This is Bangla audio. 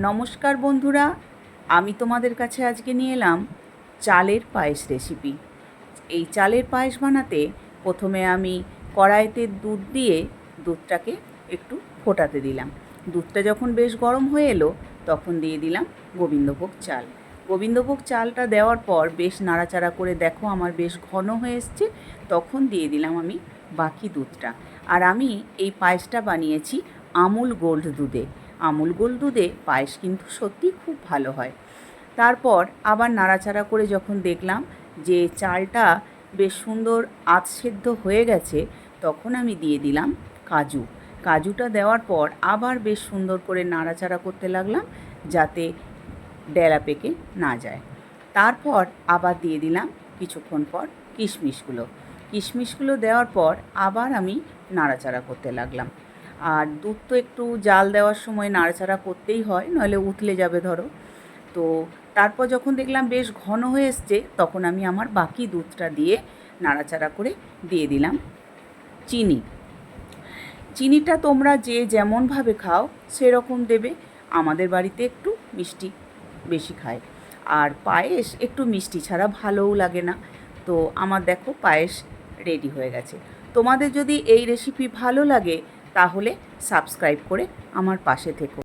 নমস্কার বন্ধুরা, আমি তোমাদের কাছে আজকে নিয়ে এলাম চালের পায়েস রেসিপি। এই চালের পায়েস বানাতে প্রথমে আমি কড়াইতে দুধ দিয়ে দুধটাকে একটু ফোটাতে দিলাম। দুধটা যখন বেশ গরম হয়ে এলো তখন দিয়ে দিলাম গোবিন্দভোগ চাল। গোবিন্দভোগ চালটা দেওয়ার পর বেশ নাড়াচাড়া করে দেখো আমার বেশ ঘন হয়ে এসছে, তখন দিয়ে দিলাম আমি বাকি দুধটা। আর আমি এই পায়েসটা বানিয়েছি আমুল গোল্ড দুধে। আমুল গোল্ড দুধে পায়েস কিন্তু সত্যি খুব ভালো হয়। তারপর আবার নাড়াচাড়া করে যখন দেখলাম যে চালটা বেশ সুন্দর আধ সেদ্ধ হয়ে গেছে, তখন আমি দিয়ে দিলাম কাজু। কাজুটা দেওয়ার পর আবার বেশ সুন্দর করে নাড়াচাড়া করতে লাগলাম যাতে ডেলা পেকে না যায়। তারপর আবার দিয়ে দিলাম কিছুক্ষণ পর কিশমিশগুলো দেওয়ার পর আবার আমি নাড়াচাড়া করতে লাগলাম। আর দুধ তো একটু জাল দেওয়ার সময় নাড়াচাড়া করতেই হয়, নইলে উতলে যাবে ধরো। তো তারপর যখন দেখলাম বেশ ঘন হয়ে এসছে, তখন আমি আমার বাকি দুধটা দিয়ে নাড়াচাড়া করে দিয়ে দিলাম চিনি। চিনিটা তোমরা যে যেমনভাবে খাও সেরকম দেবে। আমাদের বাড়িতে একটু মিষ্টি বেশি খায়, আর পায়েস একটু মিষ্টি ছাড়া ভালোও লাগে না। তো আমার দেখো পায়েস রেডি হয়ে গেছে। তোমাদের যদি এই রেসিপি ভালো লাগে তাহলে সাবস্ক্রাইব করে আমার পাশে থেকো।